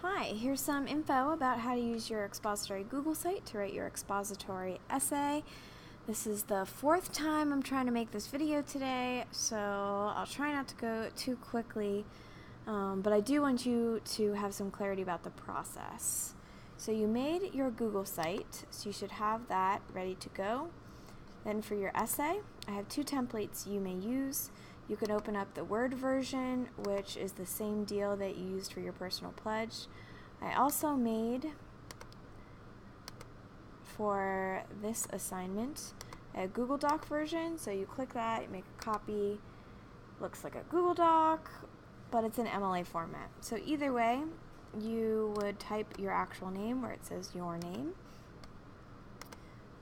Hi, here's some info about how to use your Expository Google site to write your expository essay. This is the fourth time I'm trying to make this video today, so I'll try not to go too quickly, but I do want you to have some clarity about the process. So you made your Google site, so you should have that ready to go. Then for your essay, I have two templates you may use. You can open up the Word version, which is the same deal that you used for your personal pledge. I also made, for this assignment, a Google Doc version. So you click that, you make a copy. Looks like a Google Doc, but it's in MLA format. So either way, you would type your actual name where it says your name.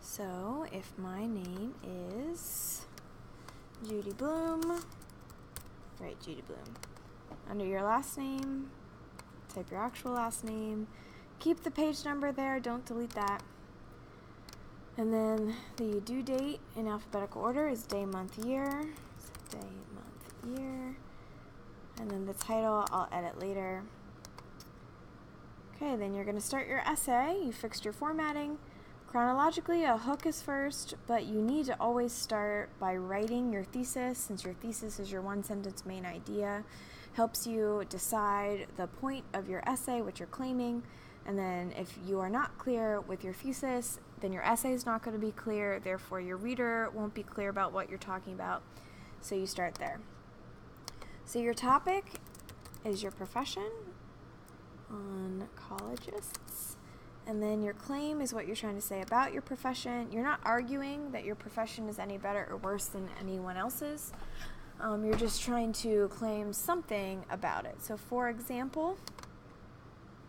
So if my name is Judy Bloom, write Judy Bloom. Under your last name, type your actual last name. Keep the page number there, don't delete that. And then the due date in alphabetical order is day, month, year. So day, month, year. And then the title I'll edit later. Okay, then you're going to start your essay. You fixed your formatting. Chronologically, a hook is first, but you need to always start by writing your thesis, since your thesis is your one-sentence main idea. Helps you decide the point of your essay, what you're claiming, and then if you are not clear with your thesis, then your essay is not going to be clear, therefore your reader won't be clear about what you're talking about, so you start there. So your topic is your profession, oncologists. And then your claim is what you're trying to say about your profession. You're not arguing that your profession is any better or worse than anyone else's. You're just trying to claim something about it. So for example,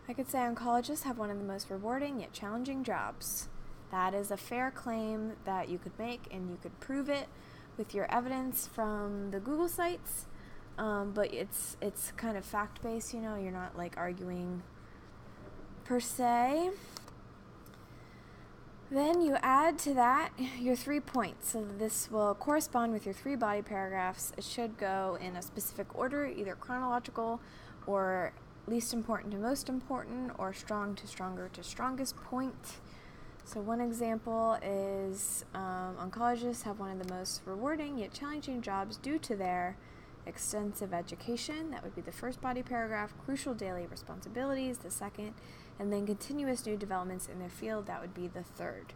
I could say oncologists have one of the most rewarding yet challenging jobs. That is a fair claim that you could make, and you could prove it with your evidence from the Google sites. But it's kind of fact-based, you're not like arguing per se. Then you add to that your 3 points. So this will correspond with your 3 body paragraphs. It should go in a specific order, either chronological or least important to most important, or strong to stronger to strongest point. So one example is oncologists have one of the most rewarding yet challenging jobs due to their extensive education. That would be the first body paragraph. Crucial daily responsibilities, the second. And then continuous new developments in their field, that would be the third.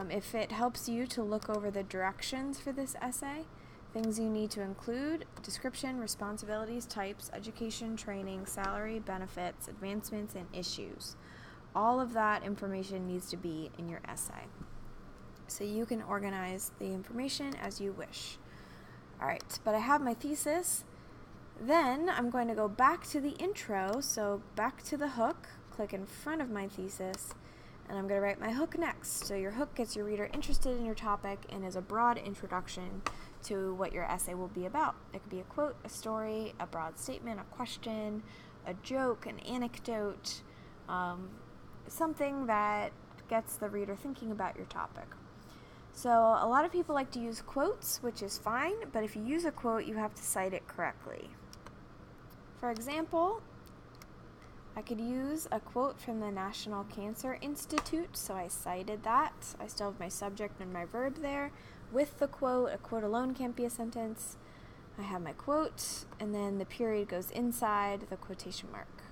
If it helps you to look over the directions for this essay, things you need to include: description, responsibilities, types, education, training, salary, benefits, advancements, and issues. All of that information needs to be in your essay. So you can organize the information as you wish. Alright, but I have my thesis. Then I'm going to go back to the intro, so back to the hook, click in front of my thesis, and I'm going to write my hook next. So your hook gets your reader interested in your topic and is a broad introduction to what your essay will be about. It could be a quote, a story, a broad statement, a question, a joke, an anecdote, something that gets the reader thinking about your topic. So a lot of people like to use quotes, which is fine, but if you use a quote, you have to cite it correctly. For example, I could use a quote from the National Cancer Institute, so I cited that. I still have my subject and my verb there with the quote. A quote alone can't be a sentence. I have my quote, and then the period goes inside the quotation mark.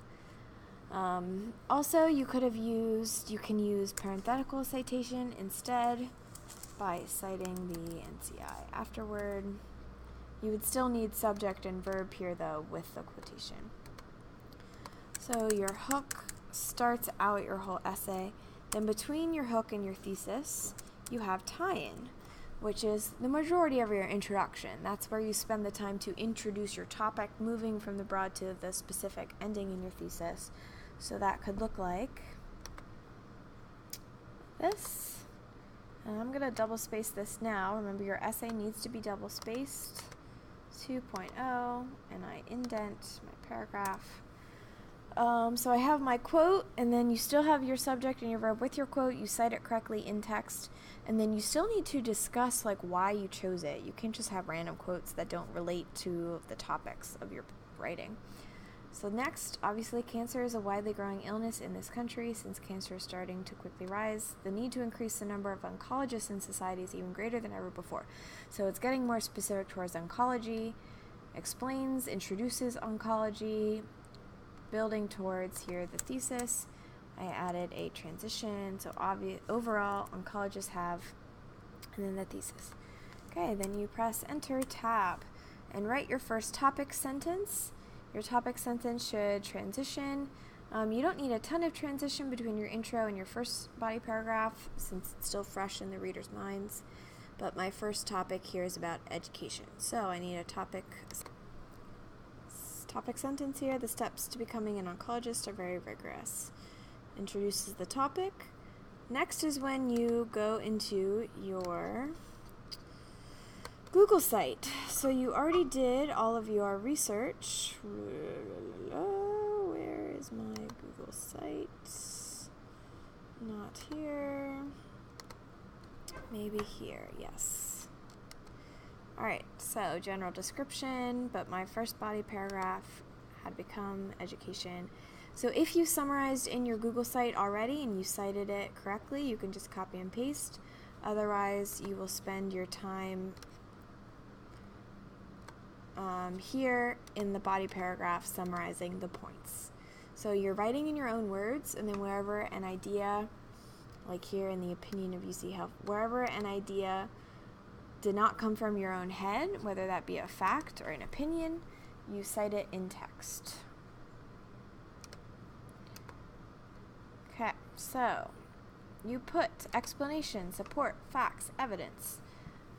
Also, you can use parenthetical citation instead by citing the NCI afterward. You would still need subject and verb here, though, with the quotation. So your hook starts out your whole essay. Then between your hook and your thesis, you have tie-in, which is the majority of your introduction. That's where you spend the time to introduce your topic, moving from the broad to the specific, ending in your thesis. So that could look like this. And I'm going to double space this now. Remember, your essay needs to be double spaced. 2.0, and I indent my paragraph. So I have my quote, and then you still have your subject and your verb with your quote. You cite it correctly in text, and then you still need to discuss why you chose it. You can't just have random quotes that don't relate to the topics of your writing. So next, obviously, cancer is a widely growing illness in this country. Since cancer is starting to quickly rise, the need to increase the number of oncologists in society is even greater than ever before. So it's getting more specific towards oncology, explains, introduces oncology, building towards here the thesis. I added a transition, so overall, oncologists have, and then the thesis. Okay, then you press Enter, Tab, and write your first topic sentence. Your topic sentence should transition. You don't need a ton of transition between your intro and your first body paragraph since it's still fresh in the reader's minds. But my first topic here is about education. So I need a topic sentence here. The steps to becoming an oncologist are very rigorous. Introduces the topic. Next is when you go into your Google site. So you already did all of your research. Where is my Google site? Not here. Maybe here, yes. Alright, so general description, but my first body paragraph had become education. So if you summarized in your Google site already and you cited it correctly, you can just copy and paste. Otherwise, you will spend your time here in the body paragraph summarizing the points. So you're writing in your own words, and then wherever an idea, like here in the opinion of UC Health, wherever an idea did not come from your own head, whether that be a fact or an opinion, you cite it in text. Okay, so you put explanation, support, facts, evidence,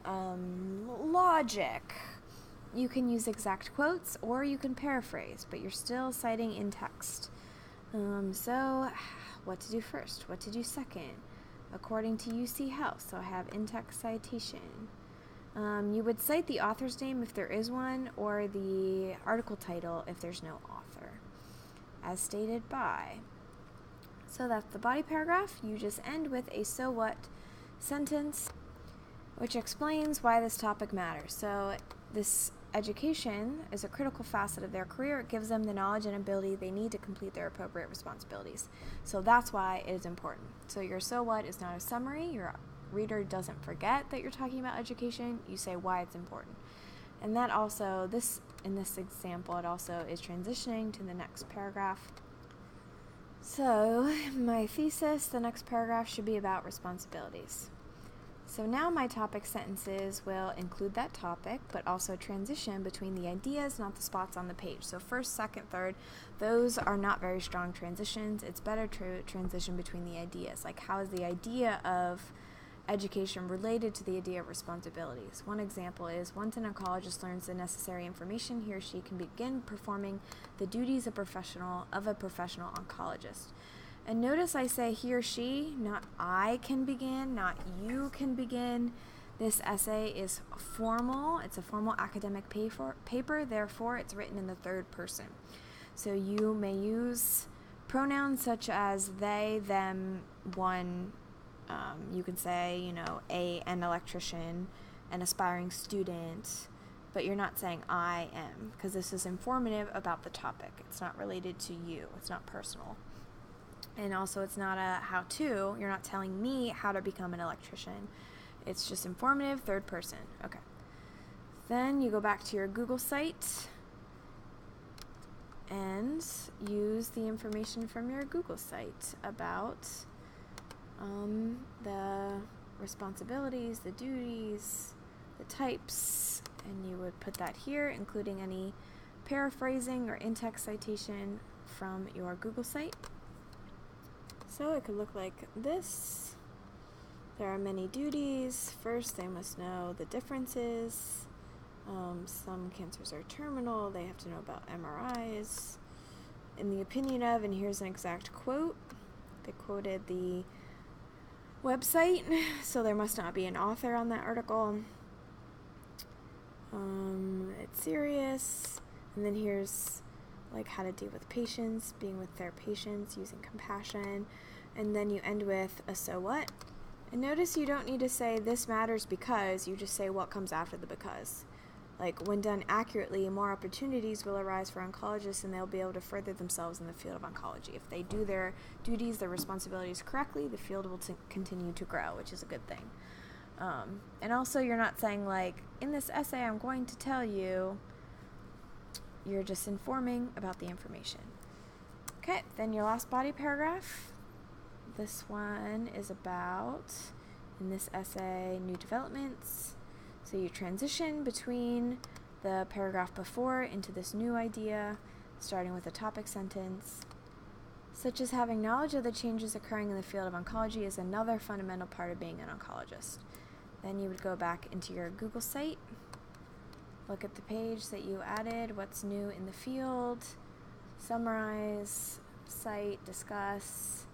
logic. You can use exact quotes or you can paraphrase, but you're still citing in text. So what to do first? What to do second? According to UC Health, so I have in-text citation. You would cite the author's name if there is one, or the article title if there's no author, as stated by. So that's the body paragraph. You just end with a so what sentence, which explains why this topic matters. So this education is a critical facet of their career. It gives them the knowledge and ability they need to complete their appropriate responsibilities. So that's why it is important. So your so what is not a summary. Your reader doesn't forget that you're talking about education. You say why it's important. And that also, in this example, it also is transitioning to the next paragraph. So my thesis, the next paragraph should be about responsibilities. So now my topic sentences will include that topic, but also transition between the ideas, not the spots on the page. So first, second, third, those are not very strong transitions. It's better to transition between the ideas. Like, how is the idea of education related to the idea of responsibilities? One example is, once an oncologist learns the necessary information, he or she can begin performing the duties of a professional oncologist. And notice I say he or she, not I can begin, not you can begin. This essay is formal. It's a formal academic paper, therefore it's written in the third person. So you may use pronouns such as they, them, one. You can say, an electrician, an aspiring student, but you're not saying I am, because this is informative about the topic. It's not related to you. It's not personal. And also, it's not a how-to. You're not telling me how to become an electrician. It's just informative, third person. Okay. Then you go back to your Google site and use the information from your Google site about the responsibilities, the duties, the types, and you would put that here, including any paraphrasing or in-text citation from your Google site. So it could look like this. There are many duties. First, they must know the differences. Some cancers are terminal. They have to know about MRIs. In the opinion of, and here's an exact quote. They quoted the website, so there must not be an author on that article. It's serious. And then here's like how to deal with patients, being with their patients, using compassion. And then you end with a so what. And notice you don't need to say this matters because, you just say what comes after the because. Like, when done accurately, more opportunities will arise for oncologists and they'll be able to further themselves in the field of oncology. If they do their duties, their responsibilities correctly, the field will continue to grow, which is a good thing. And also, you're not saying, like, in this essay I'm going to tell you, you're just informing about the information. Okay, then your last body paragraph. This one is about, in this essay, new developments. So you transition between the paragraph before into this new idea, starting with a topic sentence, such as having knowledge of the changes occurring in the field of oncology is another fundamental part of being an oncologist. Then you would go back into your Google site, look at the page that you added, what's new in the field, summarize, cite, discuss,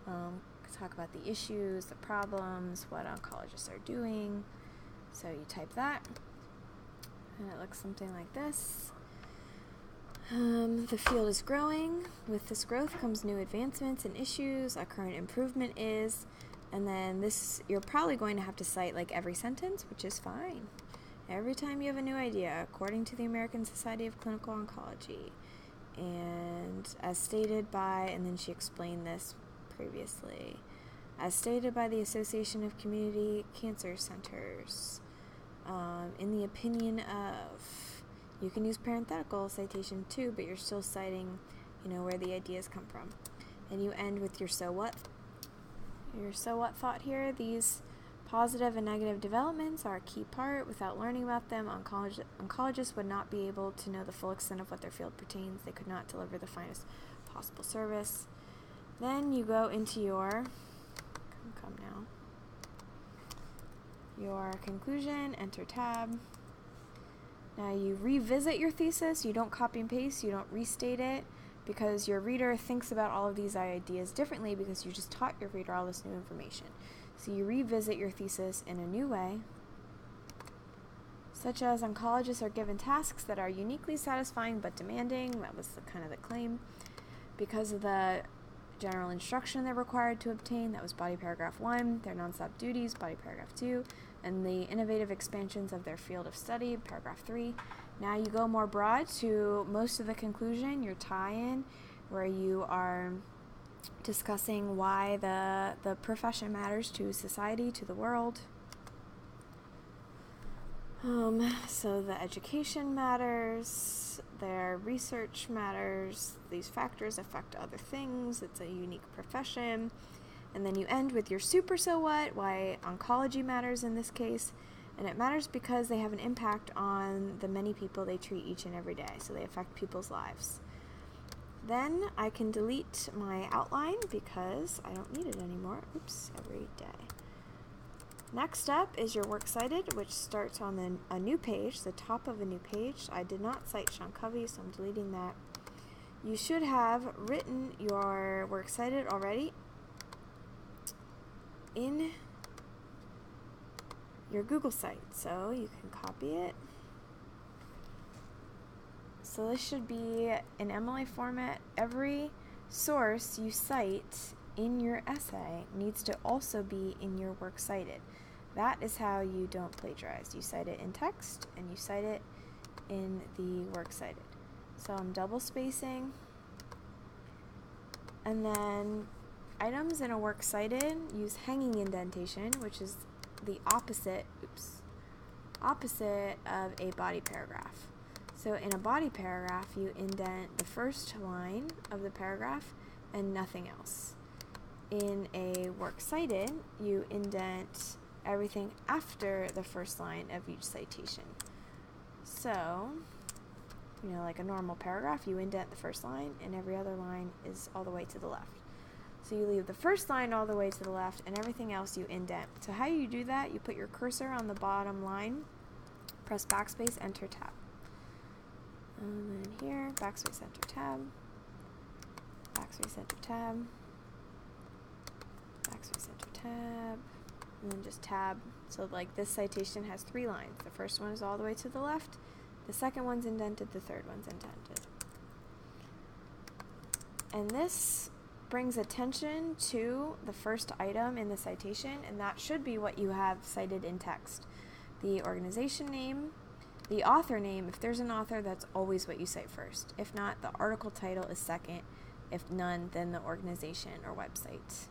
talk about the issues, the problems, what oncologists are doing. So you type that, and it looks something like this. The field is growing. With this growth comes new advancements and issues. A current improvement is, and then this, you're probably going to have to cite like every sentence, which is fine. Every time you have a new idea, according to the American Society of Clinical Oncology, and as stated by, and then she explained this previously, as stated by the Association of Community Cancer Centers, in the opinion of, you can use parenthetical citation too, but you're still citing, where the ideas come from. And you end with your so what. Your so what thought here. These positive and negative developments are a key part. Without learning about them, oncologists would not be able to know the full extent of what their field pertains. They could not deliver the finest possible service. Then you go into your, come now, your conclusion, enter tab. Now you revisit your thesis. You don't copy and paste. You don't restate it, because your reader thinks about all of these ideas differently because you just taught your reader all this new information. So you revisit your thesis in a new way, such as oncologists are given tasks that are uniquely satisfying but demanding. That was kind of the claim. Because of the general instruction they're required to obtain, that was body paragraph 1, their nonstop duties, body paragraph 2, and the innovative expansions of their field of study, paragraph 3. Now you go more broad to most of the conclusion, your tie-in, where you are discussing why the profession matters to society, to the world. So the education matters, their research matters, these factors affect other things, it's a unique profession. And then you end with your super so what, why oncology matters in this case. And it matters because they have an impact on the many people they treat each and every day. So they affect people's lives. Then I can delete my outline because I don't need it anymore. Oops, every day. Next up is your works cited, which starts on a new page, the top of a new page. I did not cite Sean Covey, so I'm deleting that. You should have written your works cited already in your Google site, so you can copy it. So this should be in MLA format. Every source you cite in your essay needs to also be in your works cited. That is how you don't plagiarize. You cite it in text and you cite it in the works cited. So I'm double spacing, and then items in a works cited use hanging indentation, which is the opposite of a body paragraph. So in a body paragraph, you indent the first line of the paragraph and nothing else. In a works cited, you indent everything after the first line of each citation. So, like a normal paragraph, you indent the first line and every other line is all the way to the left. So you leave the first line all the way to the left and everything else you indent. So how you do that, you put your cursor on the bottom line, press backspace, enter tab. And then here, backspace, enter tab, backspace, enter tab, backspace, enter tab, and then just tab. So like this citation has 3 lines. The first one is all the way to the left, the second one's indented, the third one's indented. And this brings attention to the first item in the citation, and that should be what you have cited in text. The organization name, The author name, if there's an author, that's always what you say first. If not, the article title is second. If none, then the organization or website.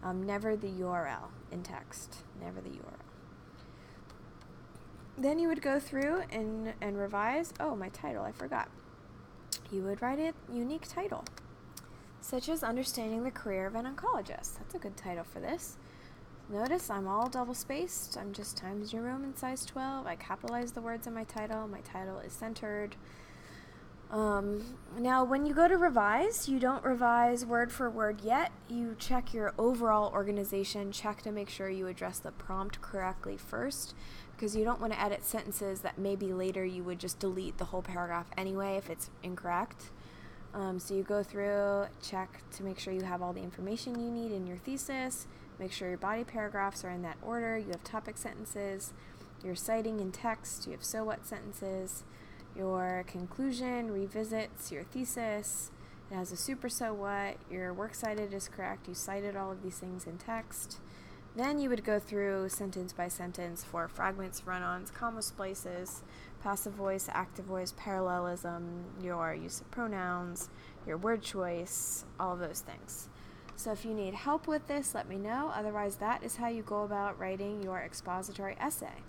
Never the URL in text. Never the URL. Then you would go through and revise. Oh, my title, I forgot. You would write a unique title, such as Understanding the Career of an Oncologist. That's a good title for this. Notice I'm all double-spaced. I'm just Times New Roman size 12. I capitalize the words in my title. My title is centered. Now, when you go to revise, you don't revise word for word yet. You check your overall organization. Check to make sure you address the prompt correctly first, because you don't want to edit sentences that maybe later you would just delete the whole paragraph anyway if it's incorrect. So you go through, check to make sure you have all the information you need in your thesis. Make sure your body paragraphs are in that order. You have topic sentences. You're citing in text. You have so what sentences. Your conclusion revisits your thesis. It has a super so what. Your works cited is correct. You cited all of these things in text. Then you would go through sentence by sentence for fragments, run-ons, comma splices, passive voice, active voice, parallelism, your use of pronouns, your word choice, all of those things. So if you need help with this, let me know. Otherwise, that is how you go about writing your expository essay.